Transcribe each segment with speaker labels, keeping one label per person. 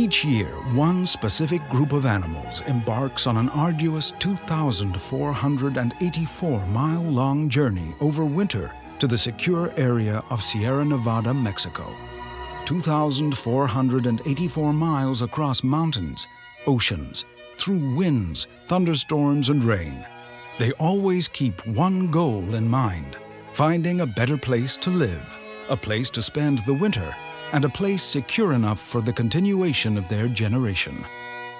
Speaker 1: Each year, one specific group of animals embarks on an arduous 2,484-mile-long journey over winter to the secure area of Sierra Nevada, Mexico. 2,484 miles across mountains, oceans, through winds, thunderstorms, and rain. They always keep one goal in mind: finding a better place to live, a place to spend the winter, and a place secure enough for the continuation of their generation.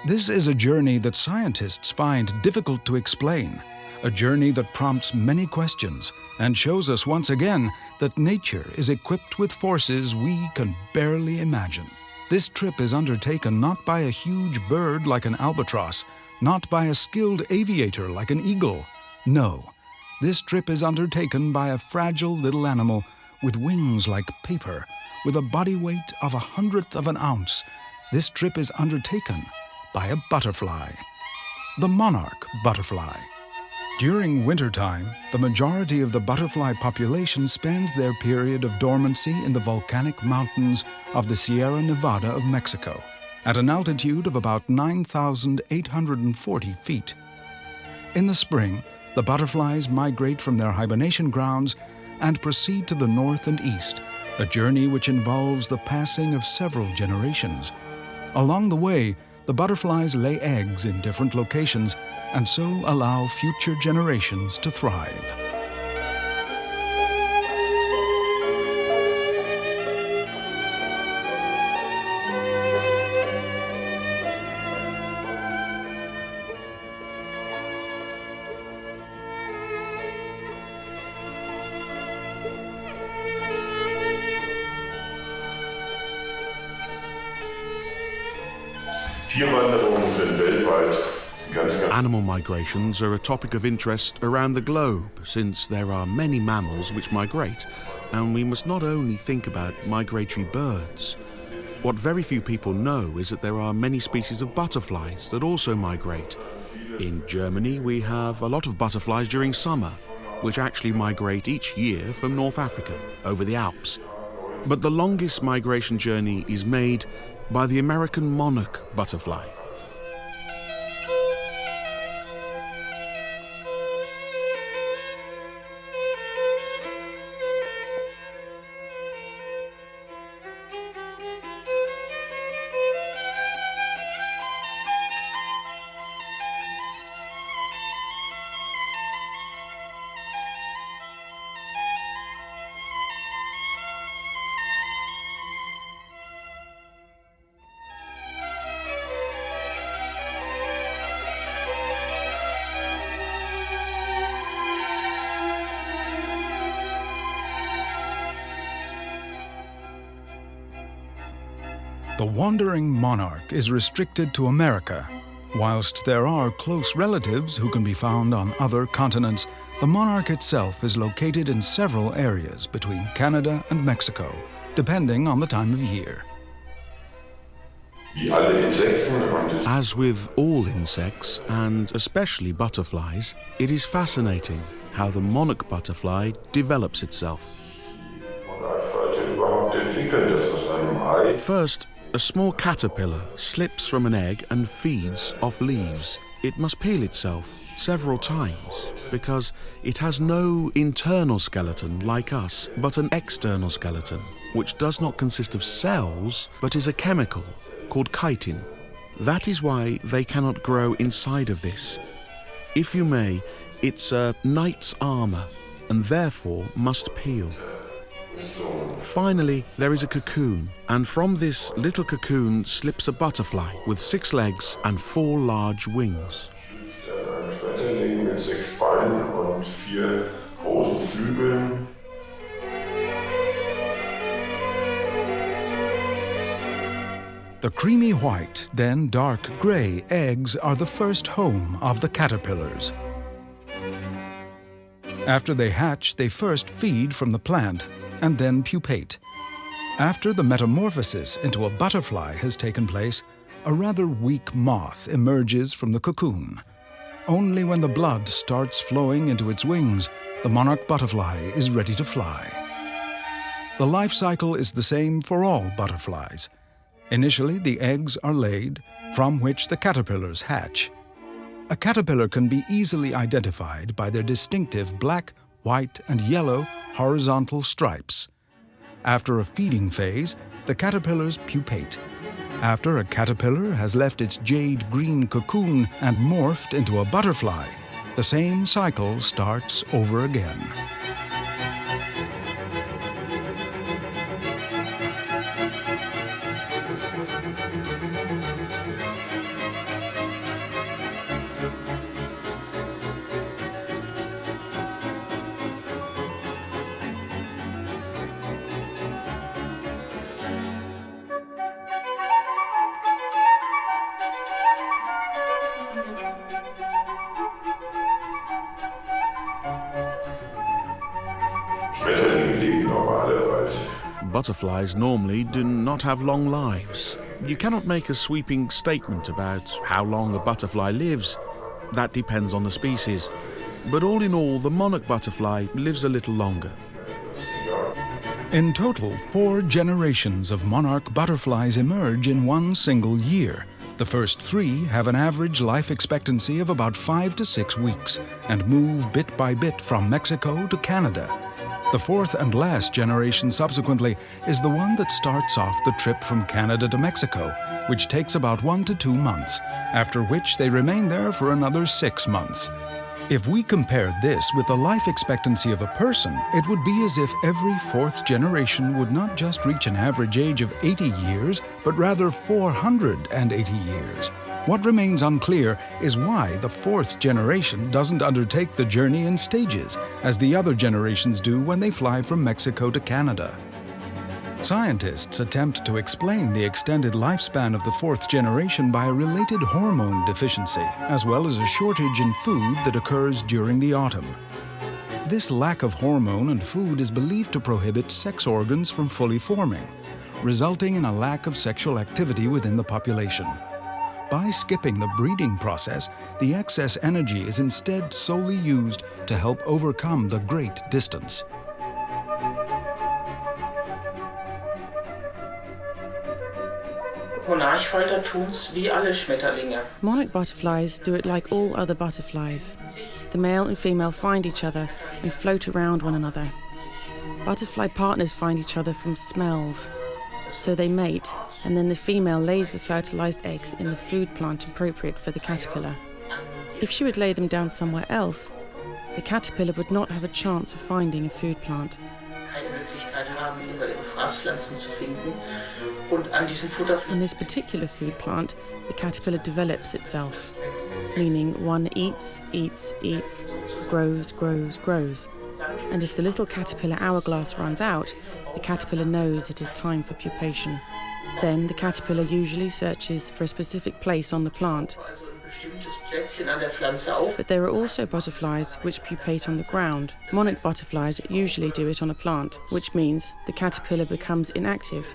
Speaker 1: This is a journey that scientists find difficult to explain, a journey that prompts many questions and shows us once again that nature is equipped with forces we can barely imagine. This trip is undertaken not by a huge bird like an albatross, not by a skilled aviator like an eagle. No, this trip is undertaken by a fragile little animal with wings like paper, with a body weight of 1/100th of an ounce. This trip is undertaken by a butterfly, the monarch butterfly. During wintertime, the majority of the butterfly population spend their period of dormancy in the volcanic mountains of the Sierra Nevada of Mexico, at an altitude of about 9,840 feet. In the spring, the butterflies migrate from their hibernation grounds and proceed to the north and east, a journey which involves the passing of several generations. Along the way, the butterflies lay eggs in different locations and so allow future generations to thrive.
Speaker 2: Tierwanderungen sind weltweit ganz.
Speaker 3: Animal migrations are a topic of interest around the globe, since there are many mammals which migrate, and we must not only think about migratory birds. What very few people know is that there are many species of butterflies that also migrate. In Germany, we have a lot of butterflies during summer, which actually migrate each year from North Africa, over the Alps. But the longest migration journey is made by the American monarch butterfly.
Speaker 1: The wandering monarch is restricted to America. Whilst there are close relatives who can be found on other continents, the monarch itself is located in several areas between Canada and Mexico, depending on the time of year.
Speaker 3: As with all insects, and especially butterflies, it is fascinating how the monarch butterfly develops itself. First, a small caterpillar slips from an egg and feeds off leaves. It must peel itself several times because it has no internal skeleton like us, but an external skeleton, which does not consist of cells, but is a chemical called chitin. That is why they cannot grow inside of this. If you may, it's a knight's armor, and therefore must peel. Finally, there is a cocoon, and from this little cocoon slips a butterfly with 6 legs and 4 large wings.
Speaker 1: The creamy white, then dark gray eggs are the first home of the caterpillars. After they hatch, they first feed from the plant and then pupate. After the metamorphosis into a butterfly has taken place, a rather weak moth emerges from the cocoon. Only when the blood starts flowing into its wings, the monarch butterfly is ready to fly. The life cycle is the same for all butterflies. Initially, the eggs are laid, from which the caterpillars hatch. A caterpillar can be easily identified by their distinctive black, white, and yellow horizontal stripes. After a feeding phase, the caterpillars pupate. After a caterpillar has left its jade-green cocoon and morphed into a butterfly, the same cycle starts over again.
Speaker 2: Schmetterlinge leben normalerweise.
Speaker 3: Butterflies normally do not have long lives. You cannot make a sweeping statement about how long a butterfly lives. That depends on the species. But all in all, the monarch butterfly lives a little longer.
Speaker 1: In total, 4 generations of monarch butterflies emerge in one single year. The first 3 have an average life expectancy of about 5 to 6 weeks and move bit by bit from Mexico to Canada. The 4th and last generation subsequently is the one that starts off the trip from Canada to Mexico, which takes about 1 to 2 months, after which they remain there for another 6 months. If we compare this with the life expectancy of a person, it would be as if every 4th generation would not just reach an average age of 80 years, but rather 480 years. What remains unclear is why the 4th generation doesn't undertake the journey in stages, as the other generations do when they fly from Mexico to Canada. Scientists attempt to explain the extended lifespan of the 4th generation by a related hormone deficiency, as well as a shortage in food that occurs during the autumn. This lack of hormone and food is believed to prohibit sex organs from fully forming, resulting in a lack of sexual activity within the population. By skipping the breeding process, the excess energy is instead solely used to help overcome the great distance.
Speaker 4: Monarchfalter tun's wie alle Schmetterlinge.
Speaker 5: Monarch butterflies do it like all other butterflies. The male and female find each other and float around one another. Butterfly partners find each other from smells. So they mate, and then the female lays the fertilized eggs in the food plant appropriate for the caterpillar. If she would lay them down somewhere else, the caterpillar would not have a chance of finding a food plant.
Speaker 4: Keine Möglichkeit haben, über ihre Fraßpflanzen zu finden. Und an diesen Futterpflanzen.
Speaker 5: On this particular food plant, the caterpillar develops itself, meaning one eats, eats, eats, grows, grows, grows. And if the little caterpillar hourglass runs out, the caterpillar knows it is time for pupation. Then the caterpillar usually searches for a specific place on the plant. But there are also butterflies which pupate on the ground. Monarch butterflies usually do it on a plant, which means the caterpillar becomes inactive.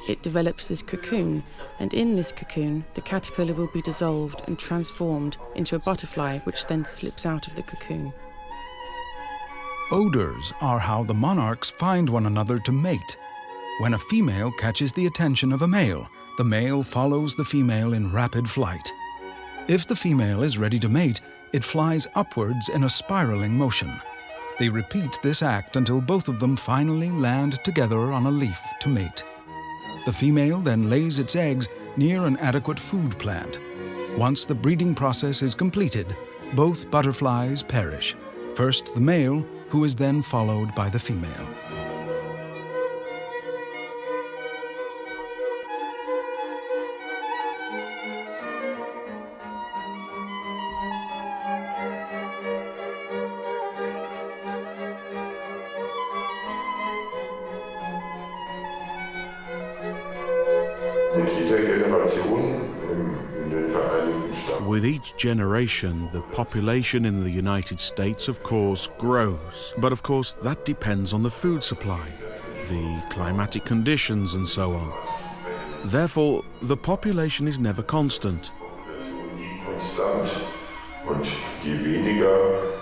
Speaker 5: It develops this cocoon, and in this cocoon, the caterpillar will be dissolved and transformed into a butterfly, which then slips out of the cocoon.
Speaker 1: Odors are how the monarchs find one another to mate. When a female catches the attention of a male, the male follows the female in rapid flight. If the female is ready to mate, it flies upwards in a spiraling motion. They repeat this act until both of them finally land together on a leaf to mate. The female then lays its eggs near an adequate food plant. Once the breeding process is completed, both butterflies perish. First the male, who is then followed by the female.
Speaker 2: Mit jeder Generation in den Vereinigten Staaten.
Speaker 3: With each generation, the population in the United States, of course, grows. But of course, that depends on the food supply, the climatic conditions, and so on. Therefore, the population is never constant.
Speaker 2: Konstant. Und je weniger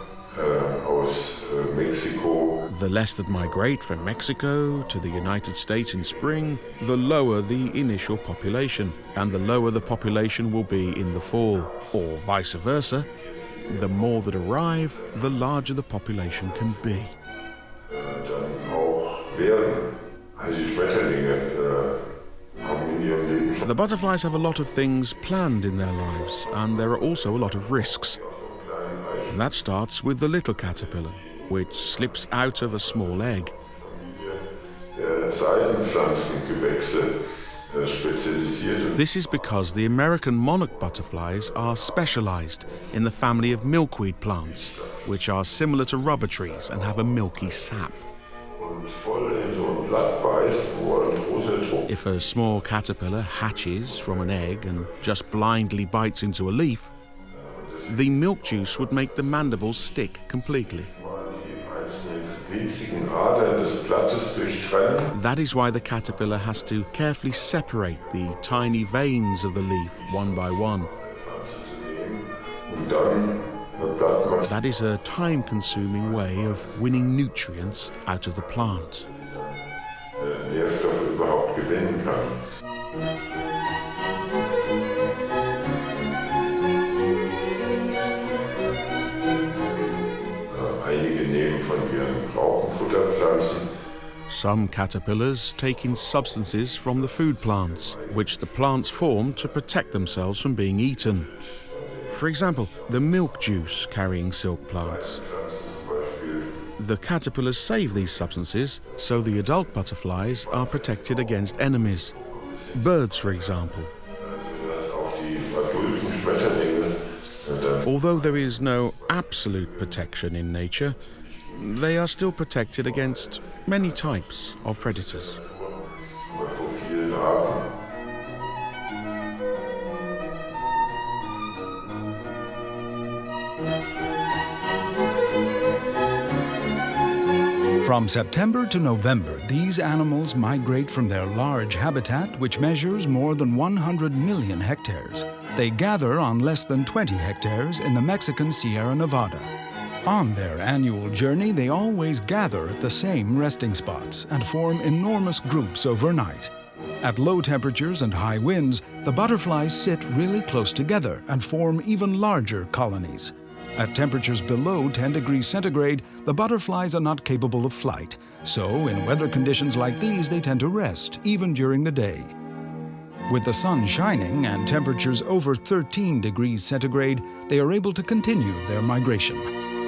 Speaker 2: aus Mexiko.
Speaker 3: The less that migrate from Mexico to the United States in spring, the lower the initial population, and the lower the population will be in the fall, or vice versa. The more that arrive, the larger the population can be.
Speaker 2: Dann auch werden. Also die Schmetterlinge haben in ihrem Leben schon
Speaker 3: The butterflies have a lot of things planned in their lives, and there are also a lot of risks. And that starts with the little caterpillar, which slips out of a small egg.
Speaker 2: Seidenpflanzengewächse spezialisiert.
Speaker 3: This is because the American monarch butterflies are specialized in the family of milkweed plants, which are similar to rubber trees and have a milky sap.
Speaker 2: Und voll in so ein Blatt beißt, wo ein großer Druck.
Speaker 3: If a small caterpillar hatches from an egg and just blindly bites into a leaf, the milk juice would make the mandibles stick completely.
Speaker 2: Die einzelnen winzigen Adern des Blattes durchtrennen.
Speaker 3: That is why the caterpillar has to carefully separate the tiny veins of the leaf one by one.
Speaker 2: Und dann ein Blatt
Speaker 3: That is a time-consuming way of winning nutrients out of the plant.
Speaker 2: Nährstoffe überhaupt gewinnen kann. Einige nehmen von ihren Raupenfutterpflanzen.
Speaker 3: Some caterpillars take in substances from the food plants, which the plants form to protect themselves from being eaten. For example, the milk juice carrying silk plants. The caterpillars save these substances so the adult butterflies are protected against enemies. Birds, for example.
Speaker 2: Dass auch die adulten Schmetterlinge dann
Speaker 3: Although there is no absolute protection in nature, they are still protected against many types of predators.
Speaker 2: vor vielen Arten.
Speaker 1: From September to November, these animals migrate from their large habitat, which measures more than 100 million hectares. They gather on less than 20 hectares in the Mexican Sierra Nevada. On their annual journey, they always gather at the same resting spots and form enormous groups overnight. At low temperatures and high winds, the butterflies sit really close together and form even larger colonies. At temperatures below 10 degrees centigrade, the butterflies are not capable of flight, so in weather conditions like these they tend to rest, even during the day. With the sun shining and temperatures over 13 degrees centigrade, they are able to continue their migration.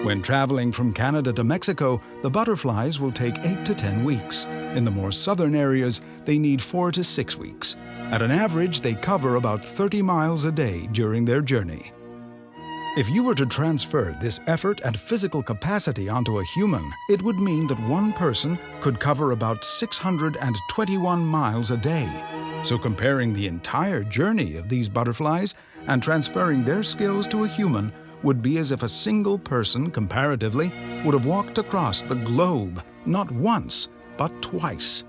Speaker 1: When traveling from Canada to Mexico, the butterflies will take 8 to 10 weeks. In the more southern areas, they need 4 to 6 weeks. At an average, they cover about 30 miles a day during their journey. If you were to transfer this effort and physical capacity onto a human, it would mean that one person could cover about 621 miles a day. So comparing the entire journey of these butterflies and transferring their skills to a human would be as if a single person, comparatively, would have walked across the globe, not once, but twice.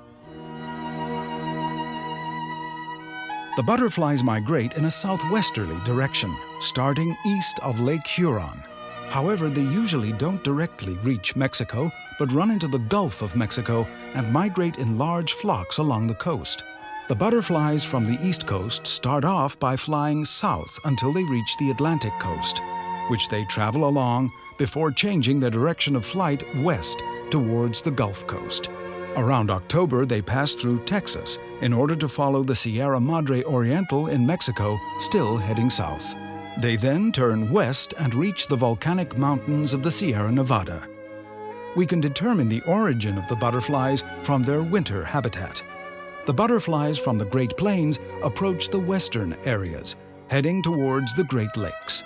Speaker 1: The butterflies migrate in a southwesterly direction, starting east of Lake Huron. However, they usually don't directly reach Mexico, but run into the Gulf of Mexico and migrate in large flocks along the coast. The butterflies from the east coast start off by flying south until they reach the Atlantic coast, which they travel along before changing their direction of flight west towards the Gulf Coast. Around October, they pass through Texas in order to follow the Sierra Madre Oriental in Mexico, still heading south. They then turn west and reach the volcanic mountains of the Sierra Nevada. We can determine the origin of the butterflies from their winter habitat. The butterflies from the Great Plains approach the western areas, heading towards the Great Lakes.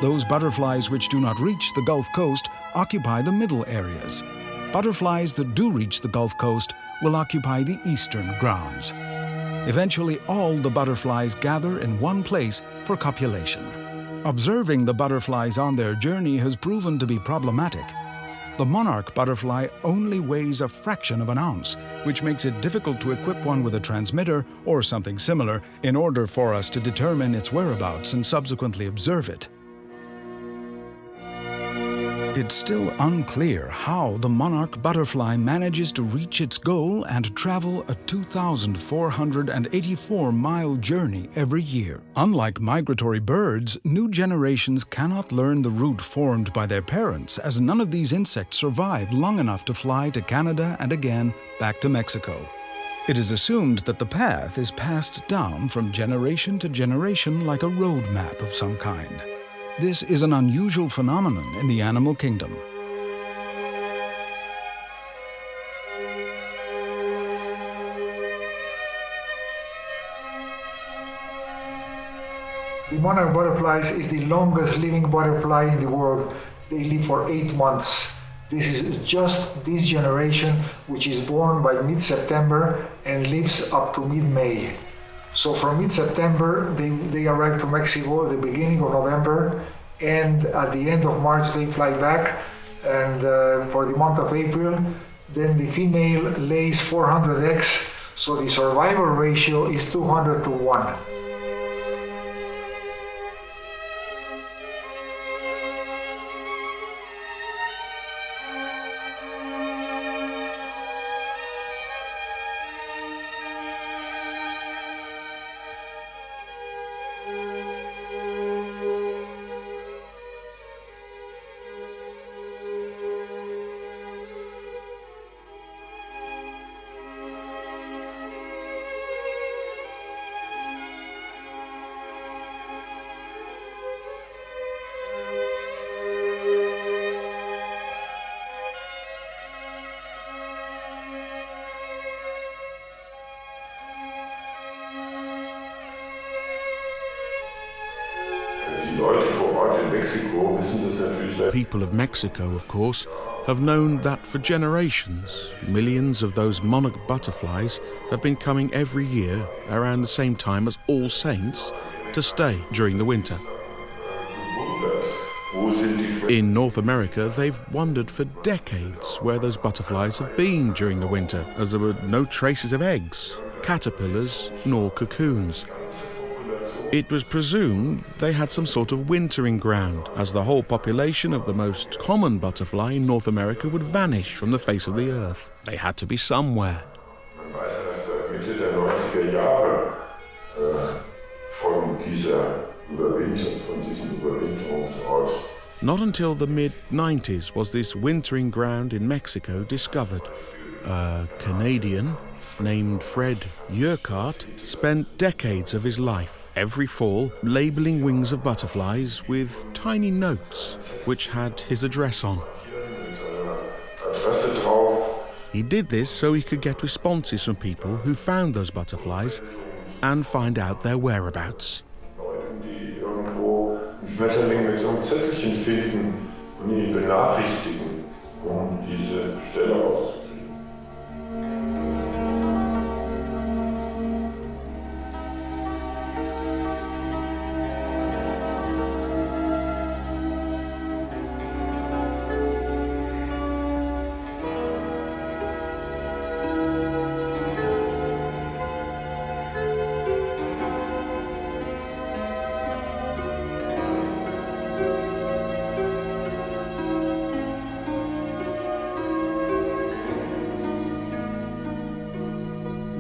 Speaker 1: Those butterflies which do not reach the Gulf Coast occupy the middle areas. Butterflies that do reach the Gulf Coast will occupy the eastern grounds. Eventually, all the butterflies gather in one place for copulation. Observing the butterflies on their journey has proven to be problematic. The monarch butterfly only weighs a fraction of an ounce, which makes it difficult to equip one with a transmitter or something similar in order for us to determine its whereabouts and subsequently observe it. It's still unclear how the monarch butterfly manages to reach its goal and travel a 2,484-mile journey every year. Unlike migratory birds, new generations cannot learn the route formed by their parents, as none of these insects survive long enough to fly to Canada and again back to Mexico. It is assumed that the path is passed down from generation to generation like a road map of some kind. This is an unusual phenomenon in the animal kingdom.
Speaker 6: The monarch butterflies is the longest living butterfly in the world. They live for 8 months. This is just this generation, which is born by mid-September and lives up to mid-May. So from mid-September, they arrive to Mexico at the beginning of November, and at the end of March, they fly back. And for the month of April, then the female lays 400 eggs, so the survival ratio is 200 to 1.
Speaker 3: People of Mexico, of course, have known that for generations, millions of those monarch butterflies have been coming every year around the same time as All Saints to stay during the winter. In North America, they've wondered for decades where those butterflies have been during the winter, as there were no traces of eggs, caterpillars, nor cocoons. It was presumed they had some sort of wintering ground, as the whole population of the most common butterfly in North America would vanish from the face of the earth. They had to be somewhere. Not until the mid-90s was this wintering ground in Mexico discovered. A Canadian named Fred Urquhart spent decades of his life every fall labeling wings of butterflies with tiny notes which had his address on. He did this so he could get responses from people who found those butterflies and find out their whereabouts.
Speaker 2: Schmetterling mit so einem Zettelchen finden und ihn benachrichtigen, diese Stelle aufzukriegen.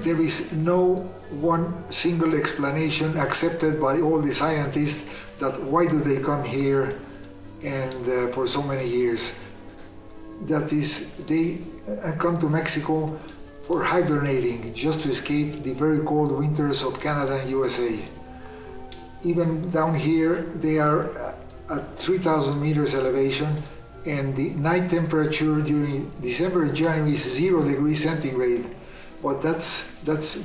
Speaker 6: There is no one single explanation accepted by all the scientists that why do they come here and for so many years. That is, they come to Mexico for hibernating, just to escape the very cold winters of Canada and USA. Even down here, they are at 3,000 meters elevation, and the night temperature during December and January is 0 degrees centigrade. But that's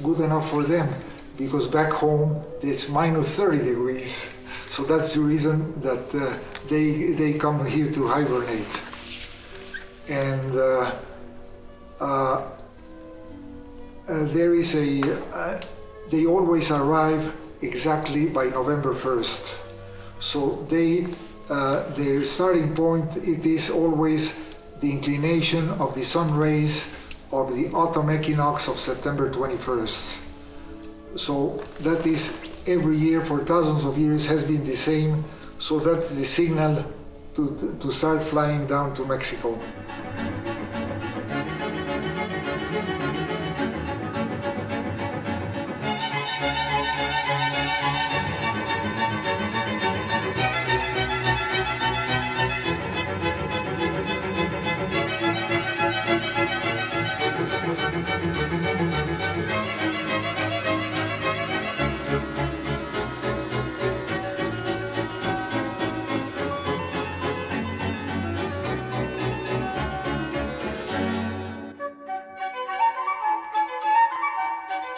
Speaker 6: good enough for them, because back home it's minus 30 degrees. So that's the reason that they come here to hibernate. And there is they always arrive exactly by November 1st. So their starting point, it is always the inclination of the sun rays of the autumn equinox of September 21st. So that is every year for thousands of years has been the same. So that's the signal to start flying down to Mexico.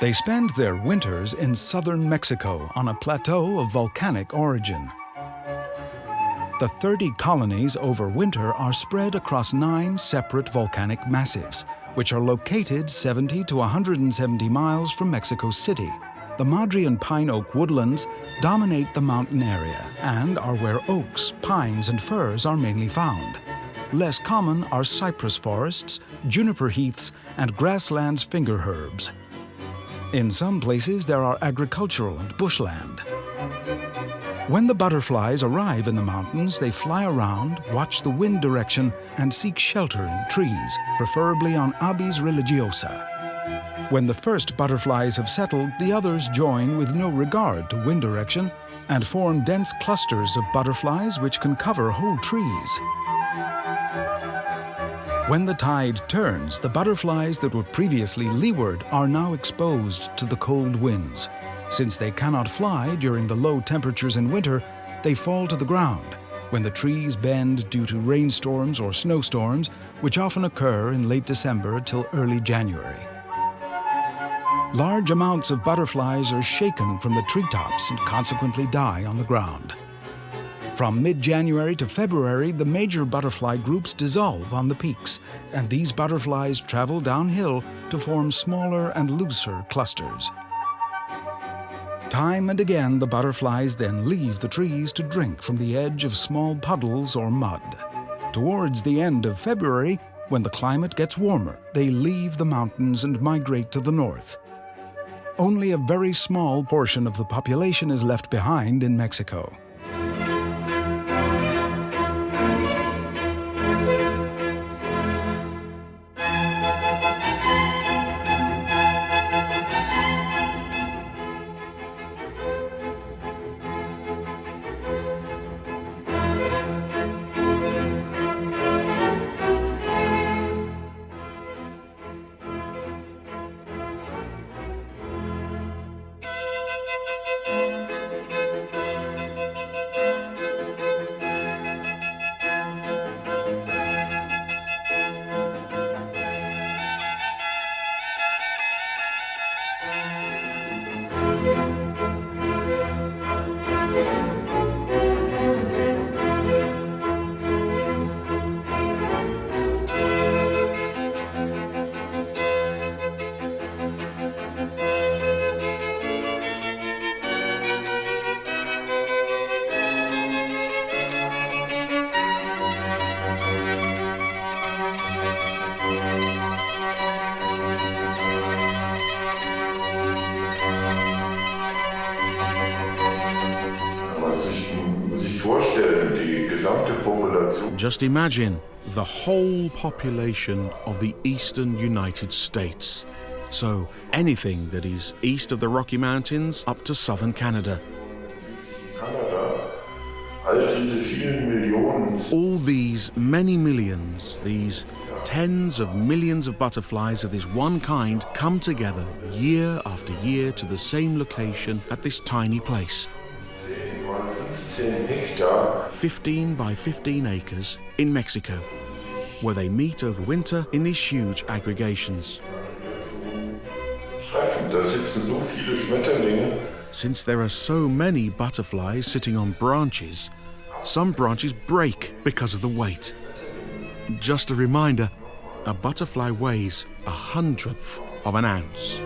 Speaker 1: They spend their winters in southern Mexico on a plateau of volcanic origin. The 30 colonies over winter are spread across 9 separate volcanic massifs, which are located 70 to 170 miles from Mexico City. The Madre and pine oak woodlands dominate the mountain area and are where oaks, pines, and firs are mainly found. Less common are cypress forests, juniper heaths, and grasslands finger herbs. In some places, there are agricultural and bushland. When the butterflies arrive in the mountains, they fly around, watch the wind direction, and seek shelter in trees, preferably on Abies religiosa. When the first butterflies have settled, the others join with no regard to wind direction and form dense clusters of butterflies which can cover whole trees. When the tide turns, the butterflies that were previously leeward are now exposed to the cold winds. Since they cannot fly during the low temperatures in winter, they fall to the ground when the trees bend due to rainstorms or snowstorms, which often occur in late December till early January. Large amounts of butterflies are shaken from the treetops and consequently die on the ground. From mid-January to February, the major butterfly groups dissolve on the peaks, and these butterflies travel downhill to form smaller and looser clusters. Time and again, the butterflies then leave the trees to drink from the edge of small puddles or mud. Towards the end of February, when the climate gets warmer, they leave the mountains and migrate to the north. Only a very small portion of the population is left behind in Mexico.
Speaker 3: Just imagine the whole population of the eastern United States. So anything that is east of the Rocky Mountains up to southern Canada. All these many millions, these tens of millions of butterflies of this one kind come together year after year to the same location at this tiny place. 15 by 15 acres in Mexico, where they meet over winter in these huge aggregations. Since there are so many butterflies sitting on branches, some branches break because of the weight. Just a reminder, a butterfly weighs 1/100th of an ounce.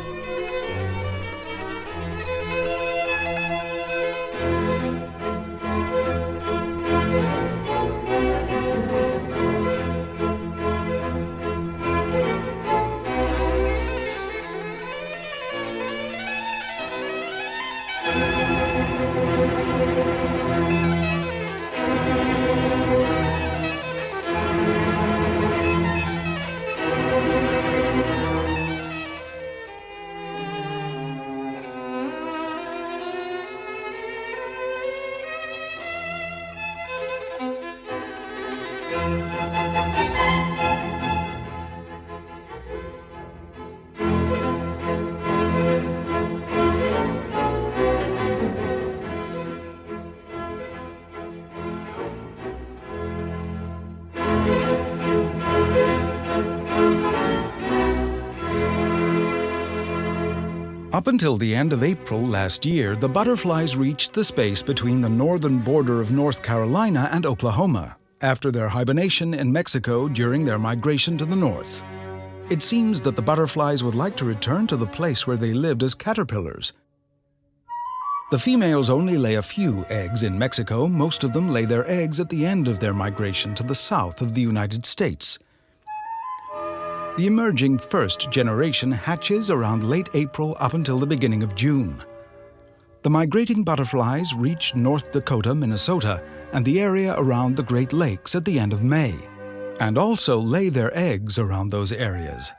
Speaker 1: Up until the end of April last year, the butterflies reached the space between the northern border of North Carolina and Oklahoma, after their hibernation in Mexico during their migration to the north. It seems that the butterflies would like to return to the place where they lived as caterpillars. The females only lay a few eggs in Mexico. Most of them lay their eggs at the end of their migration to the south of the United States. The emerging first generation hatches around late April up until the beginning of June. The migrating butterflies reach North Dakota, Minnesota, and the area around the Great Lakes at the end of May, and also lay their eggs around those areas.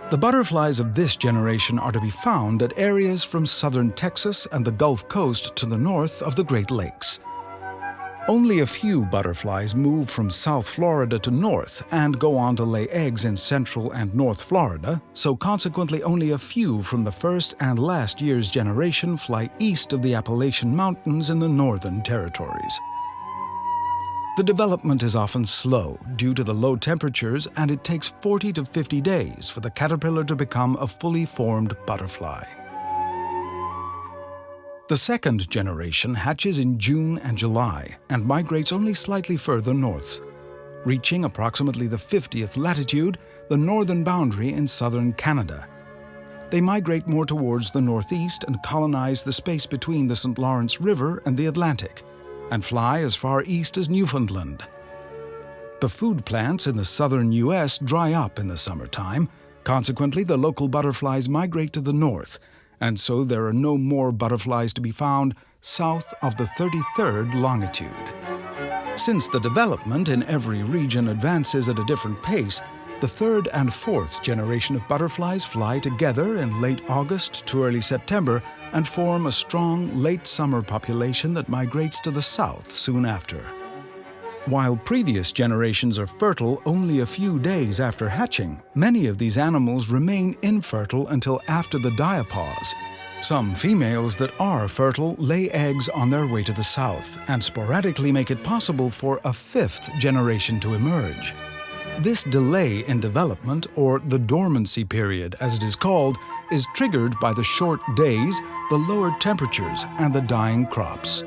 Speaker 1: The butterflies of this generation are to be found at areas from southern Texas and the Gulf Coast to the north of the Great Lakes. Only a few butterflies move from South Florida to north and go on to lay eggs in Central and North Florida, so consequently only a few from the first and last year's generation fly east of the Appalachian Mountains in the Northern Territories. The development is often slow due to the low temperatures, and it takes 40 to 50 days for the caterpillar to become a fully formed butterfly. The second generation hatches in June and July and migrates only slightly further north, reaching approximately the 50th latitude, the northern boundary in southern Canada. They migrate more towards the northeast and colonize the space between the St. Lawrence River and the Atlantic, and fly as far east as Newfoundland. The food plants in the southern U.S. dry up in the summertime. Consequently, the local butterflies migrate to the north, and so there are no more butterflies to be found south of the 33rd longitude. Since the development in every region advances at a different pace, the third and fourth generation of butterflies fly together in late August to early September and form a strong late summer population that migrates to the south soon after. While previous generations are fertile only a few days after hatching, many of these animals remain infertile until after the diapause. Some females that are fertile lay eggs on their way to the south and sporadically make it possible for a fifth generation to emerge. This delay in development, or the dormancy period as it is called, is triggered by the short days, the lower temperatures, and the dying crops.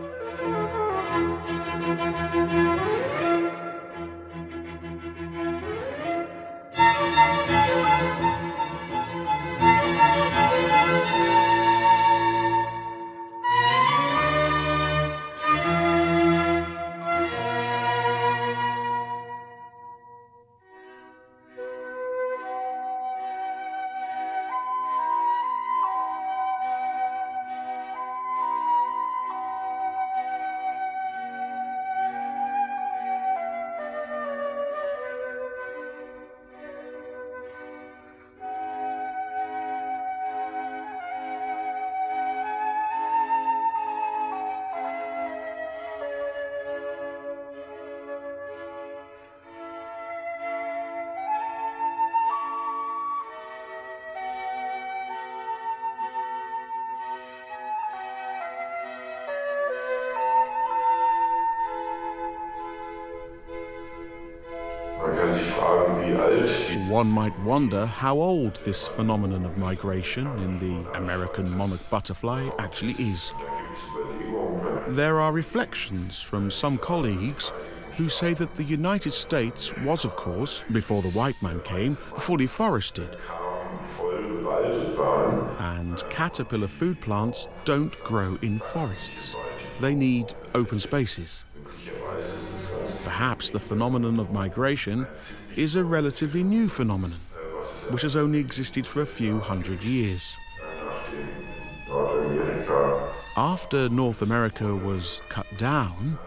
Speaker 3: One might wonder how old this phenomenon of migration in the American monarch butterfly actually is. There are reflections from some colleagues who say that the United States was, of course, before the white man came, fully forested. And caterpillar food plants don't grow in forests. They need open spaces. Perhaps the phenomenon of migration is a relatively new phenomenon, which has only existed for a few hundred years. After North America was cut down,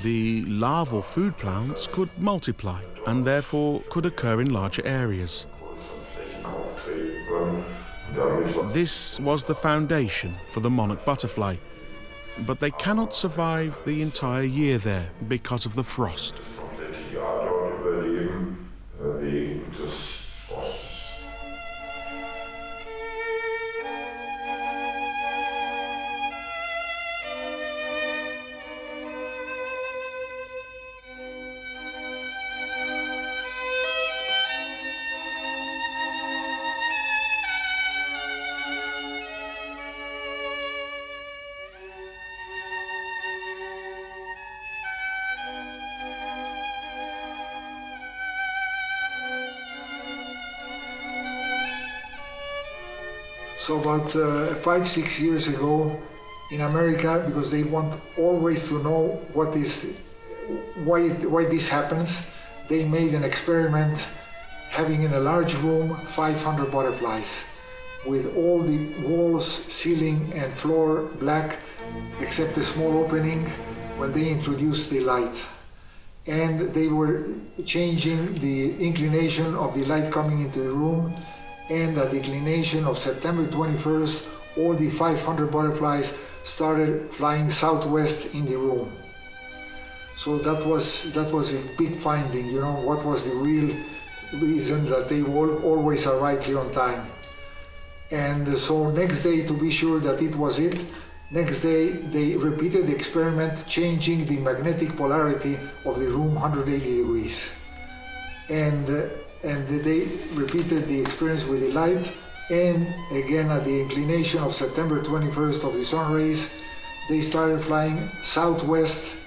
Speaker 3: the larval food plants could multiply and therefore could occur in larger areas. This was the foundation for the monarch butterfly, but they cannot survive the entire year there because of the frost.
Speaker 2: Jahr dort überleben, wegen des Frostes.
Speaker 6: So about 5-6 years ago in America, because they want always to know why this happens, they made an experiment having in a large room 500 butterflies with all the walls, ceiling and floor black except a small opening when they introduced the light. And they were changing the inclination of the light coming into the room, and at the inclination of September 21st, all the 500 butterflies started flying southwest in the room. So that was a big finding, you know, what was the real reason that they always arrived here on time. And so next day, to be sure that it was it, next day they repeated the experiment, changing the magnetic polarity of the room 180 degrees. And they repeated the experience with the light, and again at the inclination of September 21st of the sun rays, they started flying southwest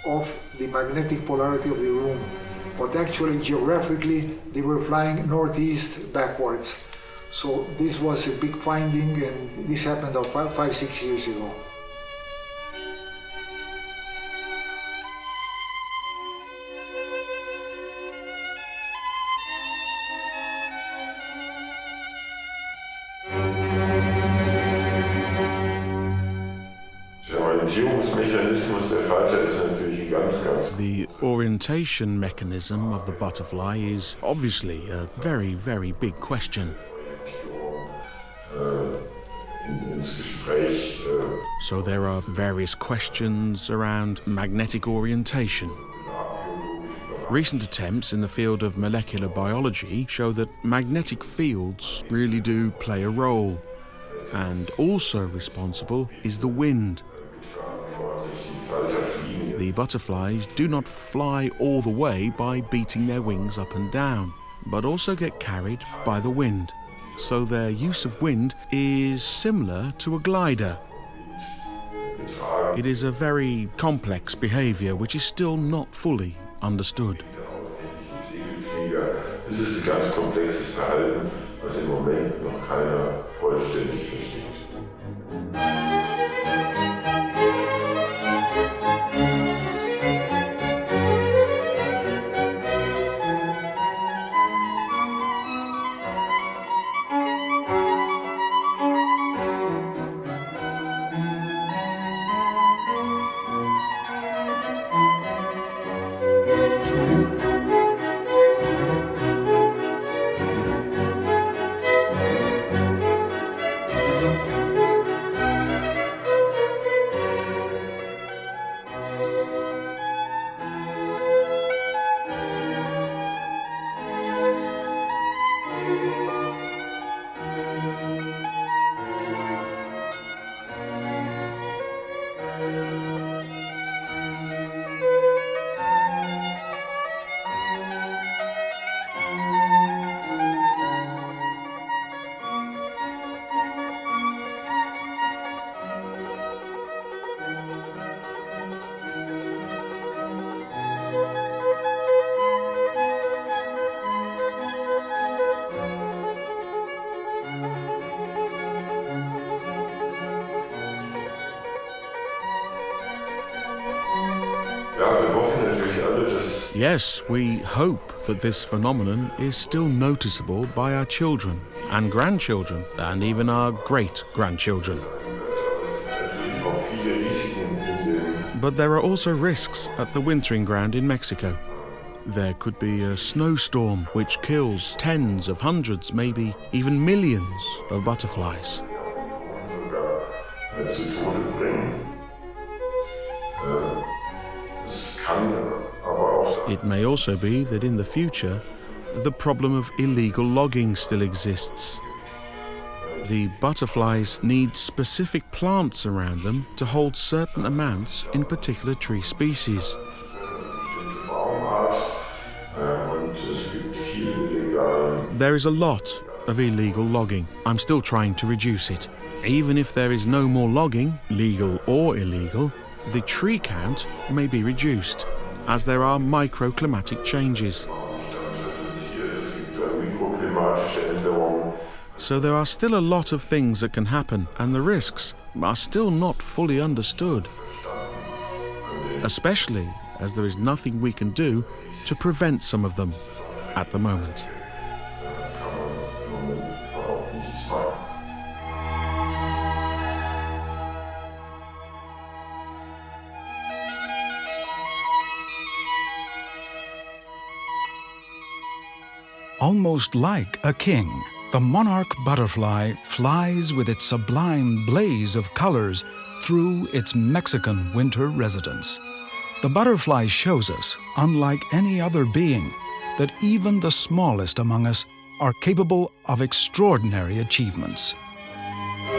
Speaker 6: of the magnetic polarity of the room. But actually, geographically, they were flying northeast backwards. So this was a big finding, and this happened 5-6 years ago.
Speaker 3: The orientation mechanism of the butterfly is obviously a very, very big question. So there are various questions around magnetic orientation. Recent attempts in the field of molecular biology show that magnetic fields really do play a role, and also responsible is the wind. The butterflies do not fly all the way by beating their wings up and down, but also get carried by the wind. So their use of wind is similar to a glider. It is a very complex behavior which is still not fully understood.
Speaker 2: Es ist ein ganz komplexes Verhalten, was im Moment noch keiner vollständig versteht.
Speaker 3: Yes, we hope that this phenomenon is still noticeable by our children and grandchildren and even our great-grandchildren. But there are also risks at the wintering ground in Mexico. There could be a snowstorm which kills tens of hundreds, maybe even millions of butterflies. It may also be that in the future, the problem of illegal logging still exists. The butterflies need specific plants around them to hold certain amounts in particular tree species. There is a lot of illegal logging. I'm still trying to reduce it. Even if there is no more logging, legal or illegal, the tree count may be reduced, as there are microclimatic changes. So there are still a lot of things that can happen, and the risks are still not fully understood. Especially as there is nothing we can do to prevent some of them at the moment.
Speaker 1: Almost like a king, the monarch butterfly flies with its sublime blaze of colors through its Mexican winter residence. The butterfly shows us, unlike any other being, that even the smallest among us are capable of extraordinary achievements.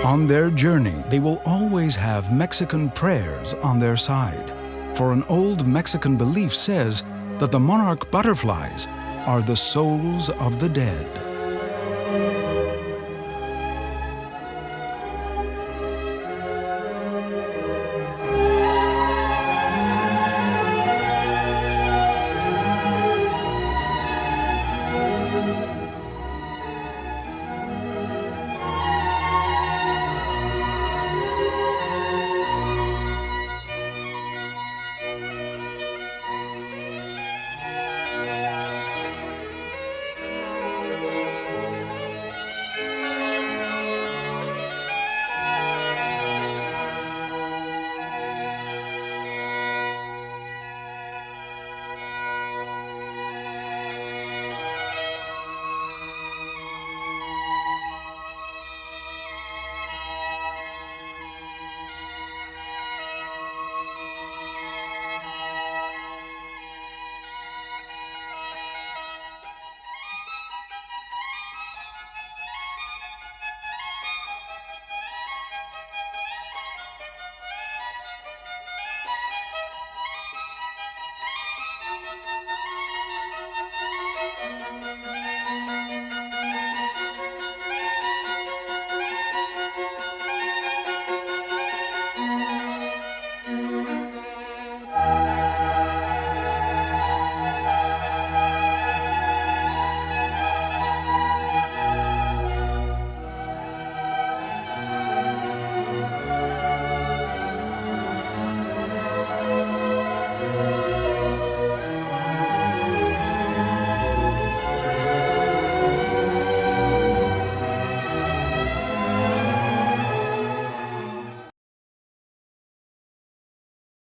Speaker 1: On their journey, they will always have Mexican prayers on their side, for an old Mexican belief says that the monarch butterflies are the souls of the dead.